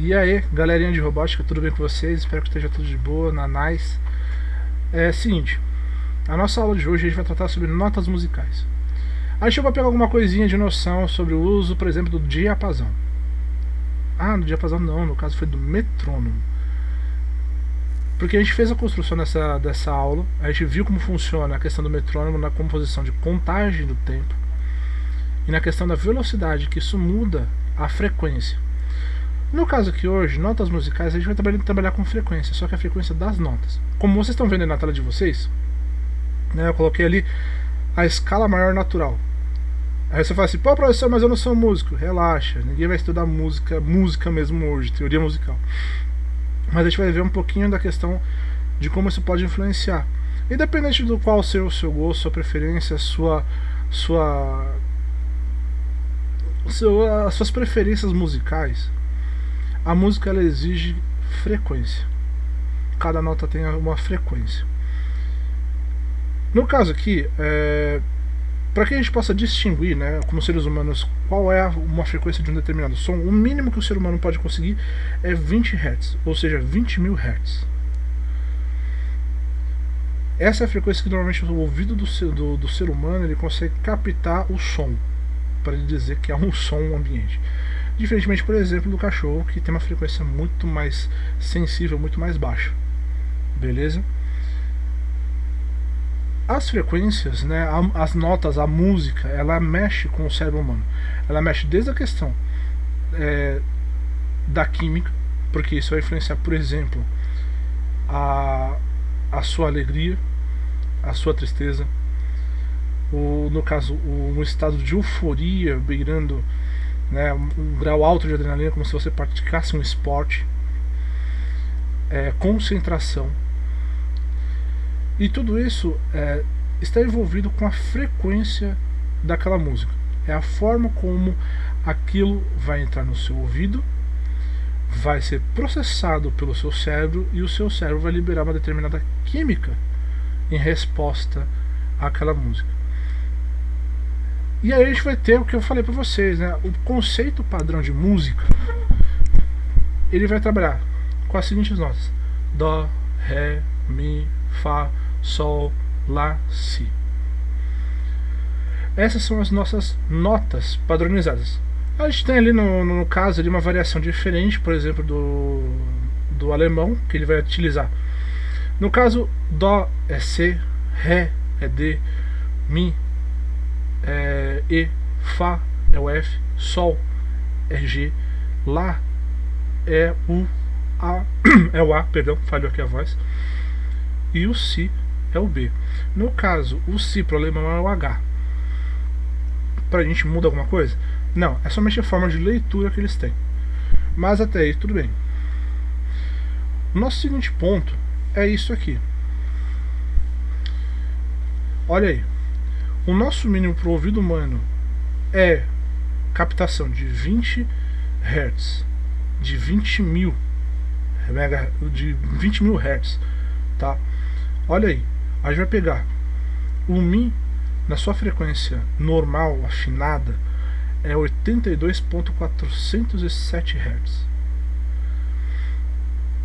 E aí, galerinha de robótica, tudo bem com vocês? Espero que esteja tudo de boa, na nice. É seguinte, a nossa aula de hoje a gente vai tratar sobre notas musicais. A gente vai pegar alguma coisinha de noção sobre o uso, por exemplo, do diapasão. Ah, no diapasão não, no caso foi do metrônomo. Porque a gente fez a construção dessa aula, a gente viu como funciona a questão do metrônomo na composição de contagem do tempo e na questão da velocidade, que isso muda a frequência. No caso aqui hoje, notas musicais, a gente vai trabalhar com frequência, só que a frequência das notas. Como vocês estão vendo aí na tela de vocês, né, eu coloquei ali a escala maior natural. Aí você fala assim, pô professor, mas eu não sou músico. Relaxa, ninguém vai estudar música mesmo hoje, teoria musical. Mas a gente vai ver um pouquinho da questão de como isso pode influenciar. Independente do qual ser o seu gosto, sua preferência, as suas preferências musicais, a música ela exige frequência. Cada nota tem uma frequência. No caso aqui, para que a gente possa distinguir, né, como seres humanos, qual é uma frequência de um determinado som, o mínimo que o ser humano pode conseguir é 20 Hz, ou seja, 20.000 Hz. Essa é a frequência que normalmente o ouvido do ser humano ele consegue captar o som, para ele dizer que é um som ambiente. Diferentemente, por exemplo, do cachorro, que tem uma frequência muito mais sensível, muito mais baixa. Beleza? As frequências, né, as notas, a música, ela mexe com o cérebro humano. Ela mexe desde a questão da química, porque isso vai influenciar, por exemplo, a sua alegria, a sua tristeza, no caso, um estado de euforia beirando, né, um grau alto de adrenalina, como se você praticasse um esporte, concentração. E tudo isso está envolvido com a frequência daquela música. É a forma como aquilo vai entrar no seu ouvido, vai ser processado pelo seu cérebro e o seu cérebro vai liberar uma determinada química em resposta àquela música. E aí a gente vai ter o que eu falei para vocês, né? O conceito padrão de música, ele vai trabalhar com as seguintes notas: Dó, Ré, Mi, Fá, Sol, Lá, Si. Essas são as nossas notas padronizadas. A gente tem ali no caso ali uma variação diferente, por exemplo, do alemão, que ele vai utilizar. No caso, Dó é C, Ré é D, Mi é E, Fá é o F, Sol é G, Lá é o A, é o A, perdão, falhou aqui a voz, e o Si é o B. No caso, o Si para o alemão é o H. Pra gente muda alguma coisa? Não, é somente a forma de leitura que eles têm. Mas até aí tudo bem. O nosso seguinte ponto é isso aqui. Olha aí. O nosso mínimo para o ouvido humano é captação de 20 Hz, de 20.000 Hz, tá? Olha aí, a gente vai pegar o Mi na sua frequência normal, afinada, é 82.407 Hz.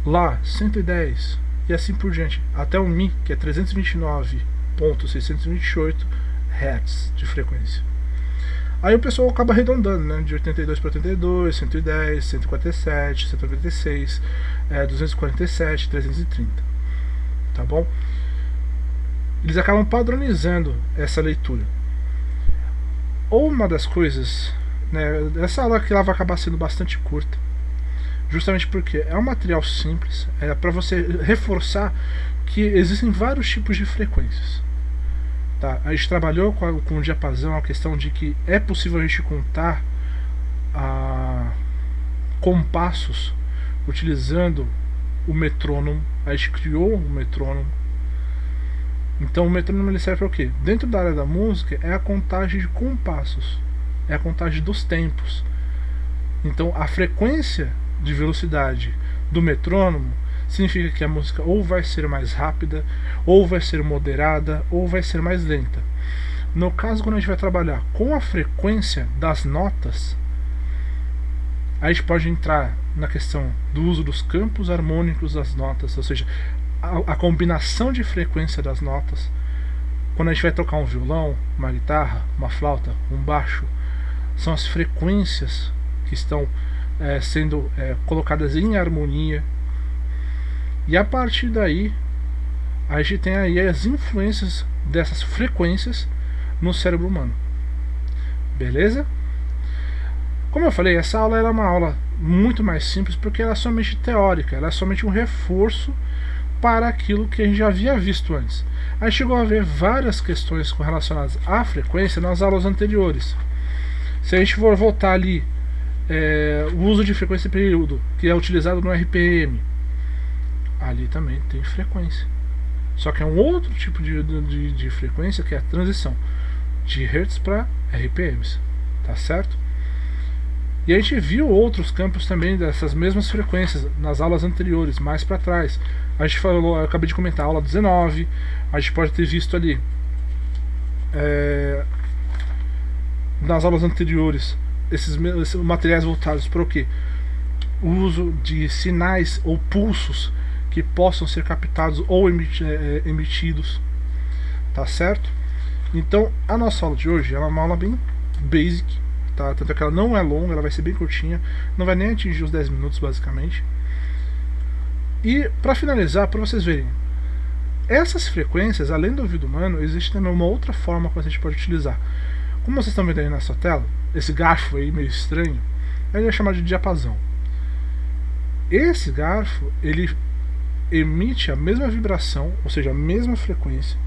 Lá, 110 e assim por diante, até o Mi, que é 329.628 Hz de frequência. Aí o pessoal acaba arredondando, né? De 82 para 82, 110, 147, 196, 247, 330. Tá bom? Eles acabam padronizando essa leitura. Ou uma das coisas, né, essa aula aqui ela vai acabar sendo bastante curta, justamente porque é um material simples, é para você reforçar que existem vários tipos de frequências. Tá? A gente trabalhou com o diapasão a questão de que é possível a gente contar compassos utilizando o metrônomo. A gente criou o metrônomo. Então o metrônomo ele serve para o quê? Dentro da área da música é a contagem de compassos, é a contagem dos tempos. Então a frequência de velocidade do metrônomo significa que a música ou vai ser mais rápida, ou vai ser moderada, ou vai ser mais lenta. No caso, quando a gente vai trabalhar com a frequência das notas, a gente pode entrar na questão do uso dos campos harmônicos das notas, ou seja, a combinação de frequência das notas. Quando a gente vai tocar um violão, uma guitarra, uma flauta, um baixo, são as frequências que estão sendo colocadas em harmonia. E a partir daí, a gente tem aí as influências dessas frequências no cérebro humano. Beleza? Como eu falei, essa aula era uma aula muito mais simples porque ela é somente teórica, ela é somente um reforço para aquilo que a gente já havia visto antes. A gente chegou a ver várias questões relacionadas à frequência nas aulas anteriores. Se a gente for voltar ali, o uso de frequência e período, que é utilizado no RPM, ali também tem frequência. Só que é um outro tipo de frequência, que é a transição de Hertz para RPMs. Tá certo? E a gente viu outros campos também dessas mesmas frequências nas aulas anteriores, mais para trás. A gente falou, eu acabei de comentar, a aula 19, a gente pode ter visto ali nas aulas anteriores esses materiais voltados para o quê? O uso de sinais ou pulsos que possam ser captados ou emitidos, tá certo? Então a nossa aula de hoje é uma aula bem basic, tá? Tanto é que ela não é longa, ela vai ser bem curtinha, não vai nem atingir os 10 minutos basicamente. E para finalizar, para vocês verem, essas frequências, além do ouvido humano, existe também uma outra forma que a gente pode utilizar. Como vocês estão vendo aí na sua tela, esse garfo aí meio estranho, ele é chamado de diapasão. Esse garfo, ele emite a mesma vibração, ou seja, a mesma frequência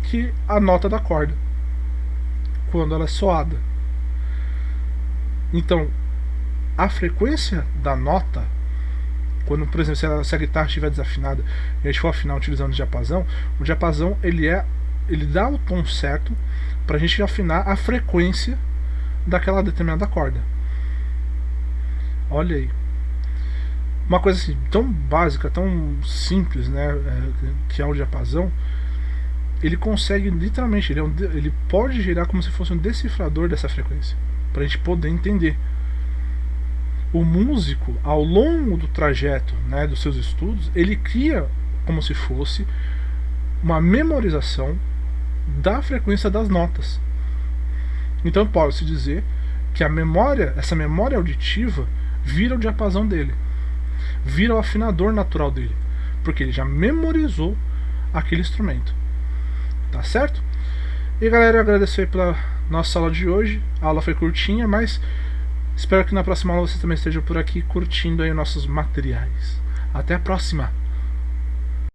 que a nota da corda quando ela é soada. Então, a frequência da nota, quando, por exemplo, se a guitarra estiver desafinada e a gente for afinar utilizando o diapasão ele dá o tom certo para a gente afinar a frequência daquela determinada corda. Olha aí. Uma coisa assim, tão básica, tão simples, né, que é o diapasão, ele consegue literalmente, ele pode gerar como se fosse um decifrador dessa frequência, para a gente poder entender. O músico, ao longo do trajeto, né, dos seus estudos, ele cria como se fosse uma memorização da frequência das notas. Então pode-se dizer que essa memória auditiva vira o diapasão dele, vira o afinador natural dele, porque ele já memorizou aquele instrumento. Tá certo? E galera, eu agradeço aí pela nossa aula de hoje. A aula foi curtinha, mas espero que na próxima aula você também esteja por aqui curtindo aí nossos materiais. Até a próxima!